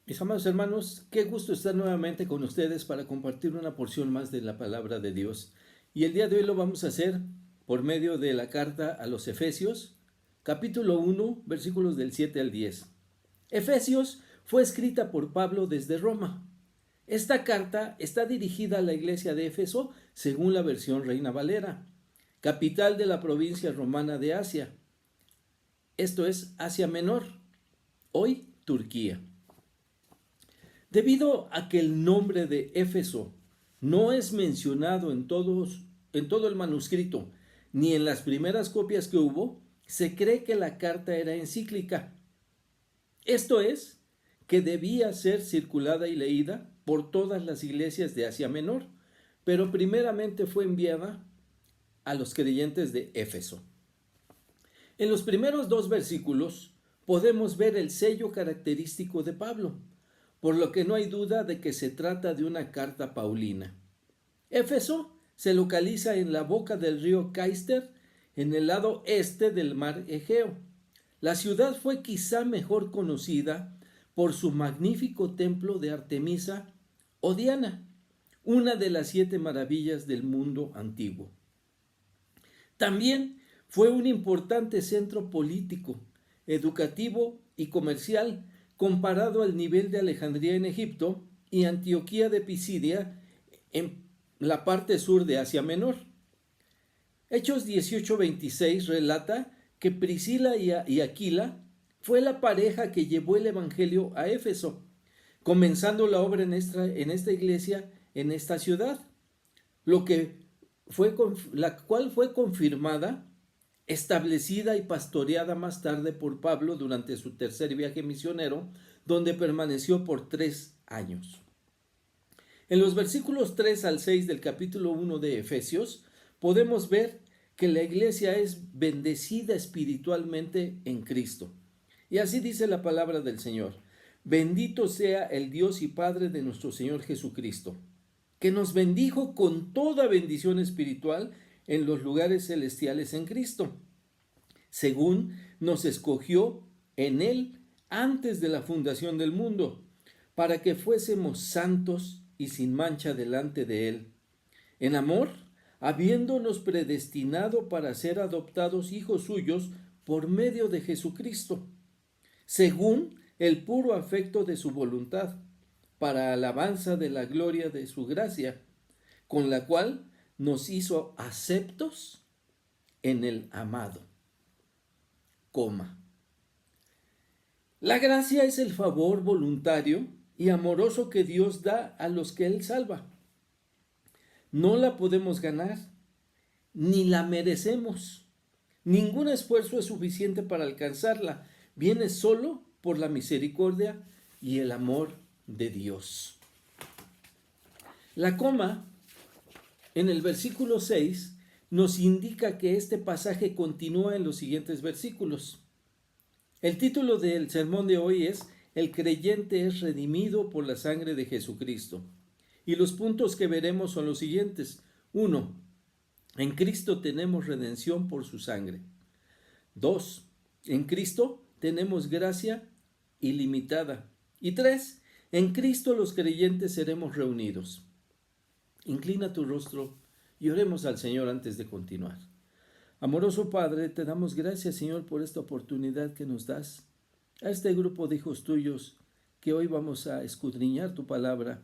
Mis amados hermanos, qué gusto estar nuevamente con ustedes para compartir una porción más de la palabra de Dios. Y el día de hoy lo vamos a hacer por medio de la carta a los Efesios, capítulo 1, versículos del 7 al 10. Efesios fue escrita por Pablo desde Roma. Esta carta está dirigida a la iglesia de Éfeso según la versión Reina Valera, capital de la provincia romana de Asia. Esto es Asia Menor, hoy Turquía. Debido a que el nombre de Éfeso no es mencionado en todo el manuscrito, ni en las primeras copias que hubo, se cree que la carta era encíclica. Esto es, que debía ser circulada y leída por todas las iglesias de Asia Menor, pero primeramente fue enviada a los creyentes de Éfeso. En los primeros dos versículos podemos ver el sello característico de Pablo, por lo que no hay duda de que se trata de una carta paulina. Éfeso se localiza en la boca del río Caister, en el lado este del mar Egeo. La ciudad fue quizá mejor conocida por su magnífico templo de Artemisa o Diana, una de las 7 maravillas del mundo antiguo. También fue un importante centro político, educativo y comercial, comparado al nivel de Alejandría en Egipto y Antioquía de Pisidia en la parte sur de Asia Menor. Hechos 18:26 relata que Priscila y Aquila fue la pareja que llevó el evangelio a Éfeso, comenzando la obra en esta iglesia, en esta ciudad, la cual fue confirmada, establecida y pastoreada más tarde por Pablo durante su tercer viaje misionero, donde permaneció por 3 años. En los versículos 3 al 6 del capítulo 1 de Efesios, podemos ver que la iglesia es bendecida espiritualmente en Cristo. Y así dice la palabra del Señor: bendito sea el Dios y Padre de nuestro Señor Jesucristo, que nos bendijo con toda bendición espiritual en los lugares celestiales en Cristo, según nos escogió en Él antes de la fundación del mundo, para que fuésemos santos y sin mancha delante de Él. En amor, habiéndonos predestinado para ser adoptados hijos suyos por medio de Jesucristo, según el puro afecto de su voluntad, para alabanza de la gloria de su gracia, con la cual nos hizo aceptos en el amado. La gracia es el favor voluntario y amoroso que Dios da a los que Él salva. No la podemos ganar, ni la merecemos. Ningún esfuerzo es suficiente para alcanzarla. Viene solo por la misericordia y el amor de Dios. La coma en el versículo 6 nos indica que este pasaje continúa en los siguientes versículos. El título del sermón de hoy es: el creyente es redimido por la sangre de Jesucristo. Y los puntos que veremos son los siguientes. 1. En Cristo tenemos redención por su sangre. 2. En Cristo tenemos gracia ilimitada. Y 3. En Cristo los creyentes seremos reunidos. Inclina tu rostro y oremos al Señor antes de continuar. Amoroso Padre, te damos gracias, Señor, por esta oportunidad que nos das a este grupo de hijos tuyos que hoy vamos a escudriñar tu palabra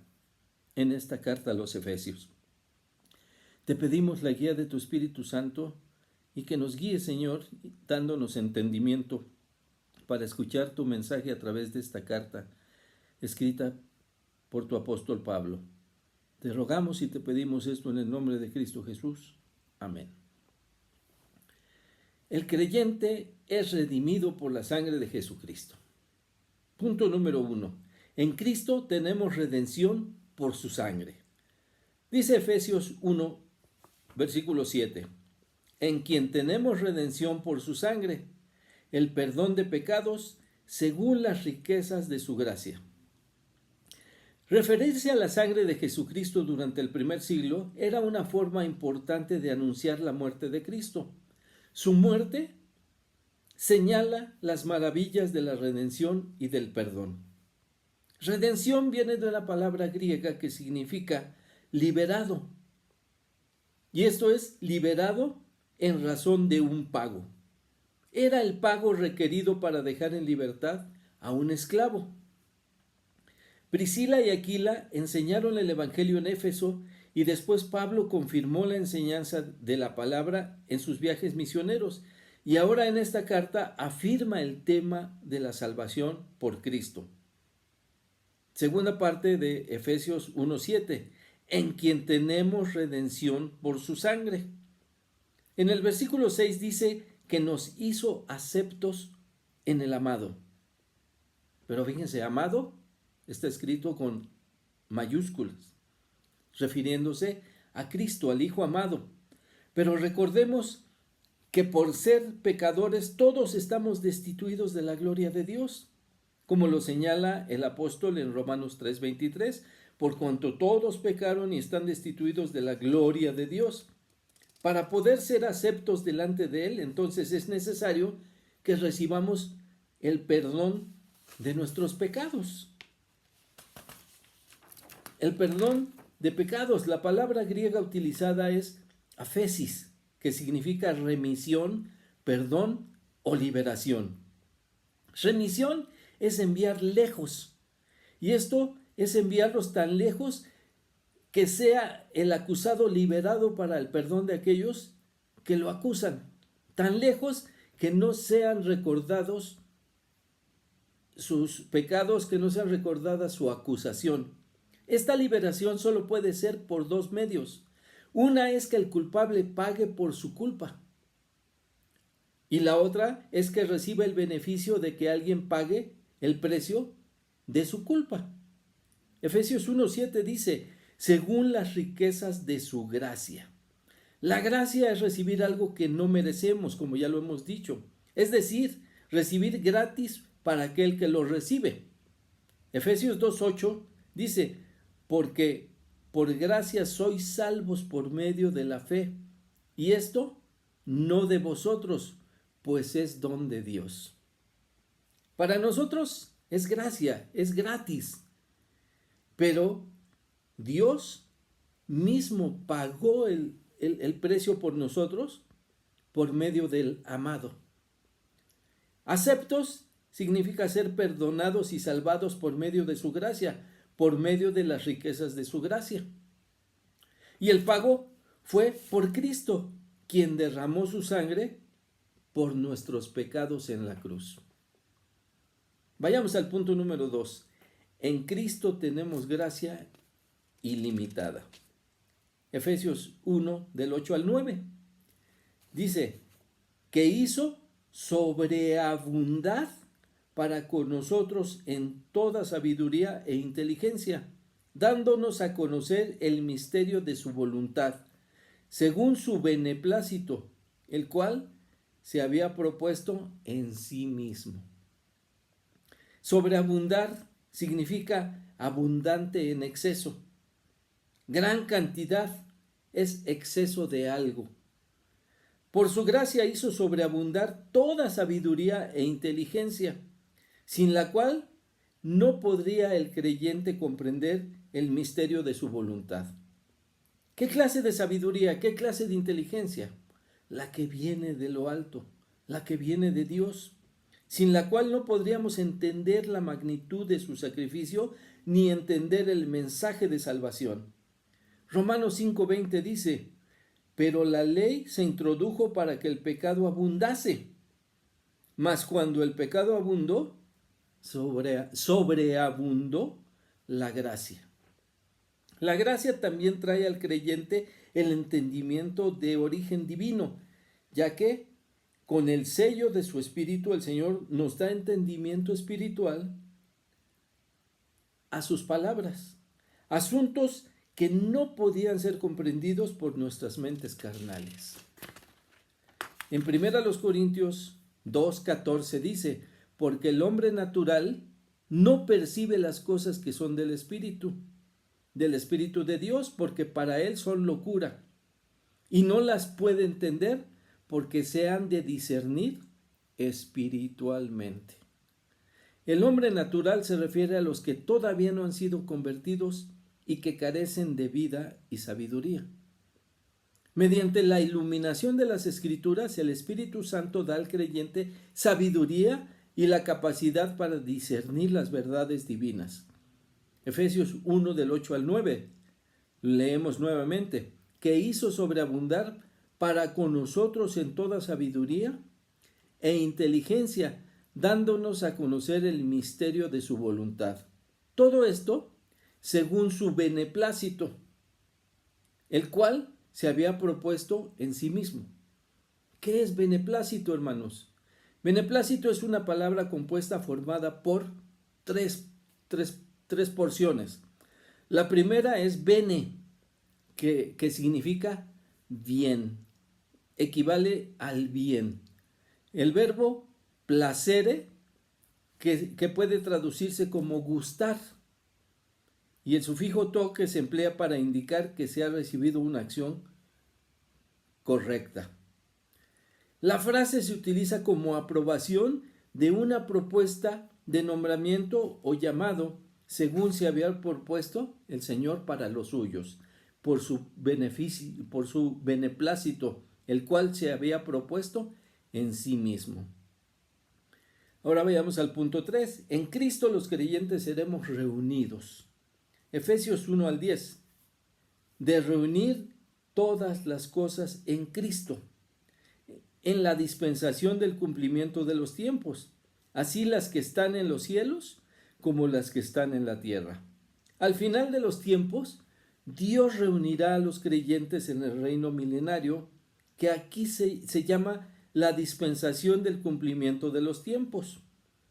en esta carta a los Efesios. Te pedimos la guía de tu Espíritu Santo y que nos guíe, Señor, dándonos entendimiento para escuchar tu mensaje a través de esta carta escrita por tu apóstol Pablo. Te rogamos y te pedimos esto en el nombre de Cristo Jesús. Amén. El creyente es redimido por la sangre de Jesucristo. Punto número 1. En Cristo tenemos redención por su sangre. Dice Efesios 1, versículo 7. En quien tenemos redención por su sangre, el perdón de pecados según las riquezas de su gracia. Referirse a la sangre de Jesucristo durante el primer siglo era una forma importante de anunciar la muerte de Cristo. Su muerte señala las maravillas de la redención y del perdón. Redención viene de una palabra griega que significa liberado. Y esto es liberado en razón de un pago. Era el pago requerido para dejar en libertad a un esclavo. Priscila y Aquila enseñaron el Evangelio en Éfeso y después Pablo confirmó la enseñanza de la palabra en sus viajes misioneros. Y ahora en esta carta afirma el tema de la salvación por Cristo. Segunda parte de Efesios 1:7, en quien tenemos redención por su sangre. En el versículo 6 dice que nos hizo aceptos en el amado. Pero fíjense, amado está escrito con mayúsculas, refiriéndose a Cristo, al Hijo amado. Pero recordemos que por ser pecadores todos estamos destituidos de la gloria de Dios, como lo señala el apóstol en Romanos 3:23, por cuanto todos pecaron y están destituidos de la gloria de Dios. Para poder ser aceptos delante de Él, entonces es necesario que recibamos el perdón de nuestros pecados. El perdón de pecados, la palabra griega utilizada es aphesis, que significa remisión, perdón o liberación. Remisión es enviar lejos, y esto es enviarlos tan lejos que sea el acusado liberado para el perdón de aquellos que lo acusan, tan lejos que no sean recordados sus pecados, que no sea recordada su acusación. Esta liberación solo puede ser por dos medios. Una es que el culpable pague por su culpa, y la otra es que reciba el beneficio de que alguien pague el precio de su culpa. Efesios 1:7 dice, según las riquezas de su gracia. La gracia es recibir algo que no merecemos, como ya lo hemos dicho. Es decir, recibir gratis para aquel que lo recibe. Efesios 2:8 dice, porque por gracia sois salvos por medio de la fe. Y esto no de vosotros, pues es don de Dios. Para nosotros es gracia, es gratis. Pero Dios mismo pagó el precio por nosotros por medio del amado. Aceptos significa ser perdonados y salvados por medio de su gracia, por medio de las riquezas de su gracia. Y el pago fue por Cristo, quien derramó su sangre por nuestros pecados en la cruz. Vayamos al punto número 2. En Cristo tenemos gracia ilimitada. Efesios 1, del 8 al 9. Dice, que hizo sobreabundar para con nosotros en toda sabiduría e inteligencia, dándonos a conocer el misterio de su voluntad, según su beneplácito, el cual se había propuesto en sí mismo. Sobreabundar significa abundante en exceso. Gran cantidad es exceso de algo. Por su gracia hizo sobreabundar toda sabiduría e inteligencia, sin la cual no podría el creyente comprender el misterio de su voluntad. ¿Qué clase de sabiduría, qué clase de inteligencia? La que viene de lo alto, la que viene de Dios, sin la cual no podríamos entender la magnitud de su sacrificio ni entender el mensaje de salvación. Romanos 5:20 dice, pero la ley se introdujo para que el pecado abundase, mas cuando el pecado abundó, sobreabundó la gracia. La gracia también trae al creyente el entendimiento de origen divino, ya que con el sello de su espíritu el Señor nos da entendimiento espiritual a sus palabras, asuntos que no podían ser comprendidos por nuestras mentes carnales. En 1 Corintios 2:14 dice, porque el hombre natural no percibe las cosas que son del Espíritu de Dios, porque para él son locura, y no las puede entender porque se han de discernir espiritualmente. El hombre natural se refiere a los que todavía no han sido convertidos y que carecen de vida y sabiduría. Mediante la iluminación de las Escrituras, el Espíritu Santo da al creyente sabiduría y la capacidad para discernir las verdades divinas. Efesios 1 del 8 al 9. Leemos nuevamente, que hizo sobreabundar para con nosotros en toda sabiduría e inteligencia, dándonos a conocer el misterio de su voluntad. Todo esto según su beneplácito, el cual se había propuesto en sí mismo. ¿Qué es beneplácito, hermanos? Beneplácito es una palabra compuesta formada por tres porciones. La primera es bene, que significa bien, equivale al bien. El verbo placere, que puede traducirse como gustar, y el sufijo to, que se emplea para indicar que se ha recibido una acción correcta. La frase se utiliza como aprobación de una propuesta de nombramiento o llamado, según se había propuesto el Señor para los suyos, por su beneplácito, el cual se había propuesto en sí mismo. Ahora vayamos al punto 3. En Cristo los creyentes seremos reunidos. Efesios 1 al 10. De reunir todas las cosas en Cristo, en la dispensación del cumplimiento de los tiempos, así las que están en los cielos como las que están en la tierra. Al final de los tiempos, Dios reunirá a los creyentes en el reino milenario, que aquí se llama la dispensación del cumplimiento de los tiempos,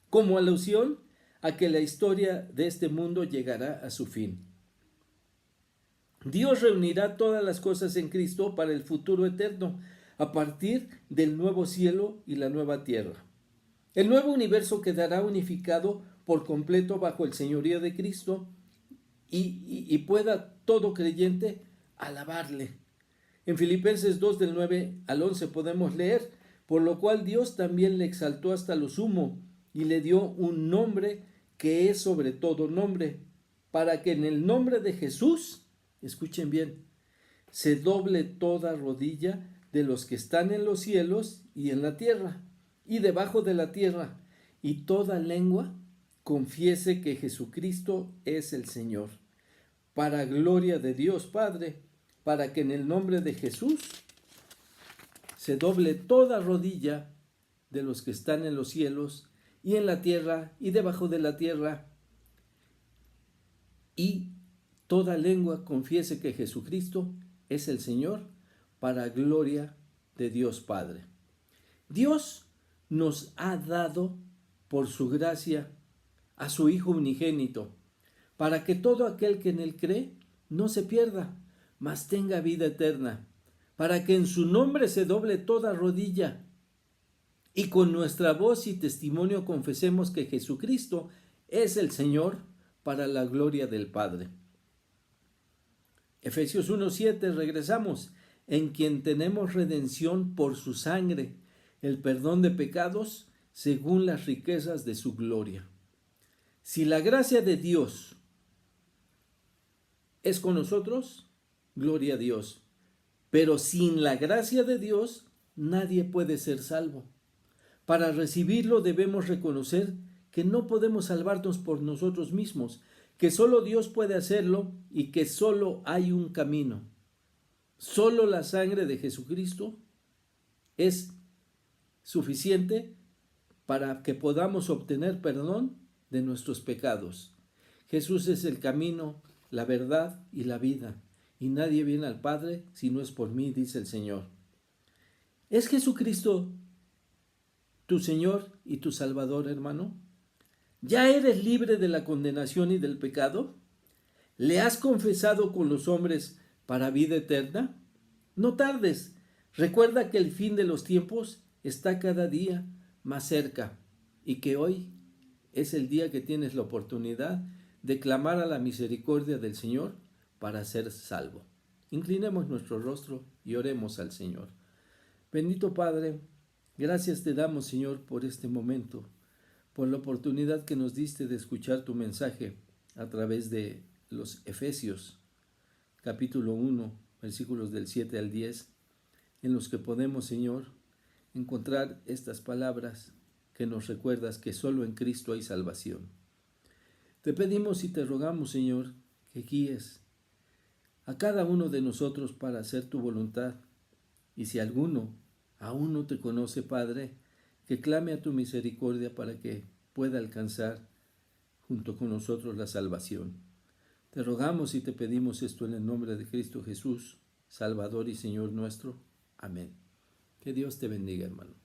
como alusión a que la historia de este mundo llegará a su fin. Dios reunirá todas las cosas en Cristo para el futuro eterno, a partir del nuevo cielo y la nueva tierra. El nuevo universo quedará unificado por completo bajo el señorío de Cristo y pueda todo creyente alabarle. En Filipenses 2 del 9 al 11 podemos leer, por lo cual Dios también le exaltó hasta lo sumo y le dio un nombre que es sobre todo nombre, para que en el nombre de Jesús, escuchen bien, se doble toda rodilla de los que están en los cielos y en la tierra y debajo de la tierra, y toda lengua confiese que Jesucristo es el Señor, para gloria de Dios Padre, para que en el nombre de Jesús se doble toda rodilla de los que están en los cielos y en la tierra y debajo de la tierra, y toda lengua confiese que Jesucristo es el Señor, para gloria de Dios Padre. Dios nos ha dado por su gracia a su Hijo unigénito, para que todo aquel que en él cree no se pierda, mas tenga vida eterna, para que en su nombre se doble toda rodilla, y con nuestra voz y testimonio confesemos que Jesucristo es el Señor, para la gloria del Padre. Efesios 1:7, regresamos, en quien tenemos redención por su sangre, el perdón de pecados según las riquezas de su gloria. Si la gracia de Dios es con nosotros, gloria a Dios. Pero sin la gracia de Dios, nadie puede ser salvo. Para recibirlo debemos reconocer que no podemos salvarnos por nosotros mismos, que solo Dios puede hacerlo y que solo hay un camino. Solo la sangre de Jesucristo es suficiente para que podamos obtener perdón de nuestros pecados. Jesús es el camino, la verdad y la vida, y nadie viene al Padre si no es por mí, dice el Señor. ¿Es Jesucristo tu Señor y tu Salvador, hermano? ¿Ya eres libre de la condenación y del pecado? ¿Le has confesado con los hombres para vida eterna? No tardes. Recuerda que el fin de los tiempos está cada día más cerca y que hoy es el día que tienes la oportunidad de clamar a la misericordia del Señor para ser salvo. Inclinemos nuestro rostro y oremos al Señor. Bendito Padre, gracias te damos, Señor, por este momento, por la oportunidad que nos diste de escuchar tu mensaje a través de los Efesios, capítulo 1, versículos del 7 al 10, en los que podemos, Señor, encontrar estas palabras que nos recuerdas que solo en Cristo hay salvación. Te pedimos y te rogamos, Señor, que guíes a cada uno de nosotros para hacer tu voluntad. Y si alguno aún no te conoce, Padre, que clame a tu misericordia para que pueda alcanzar junto con nosotros la salvación. Te rogamos y te pedimos esto en el nombre de Cristo Jesús, Salvador y Señor nuestro. Amén. Que Dios te bendiga, hermano.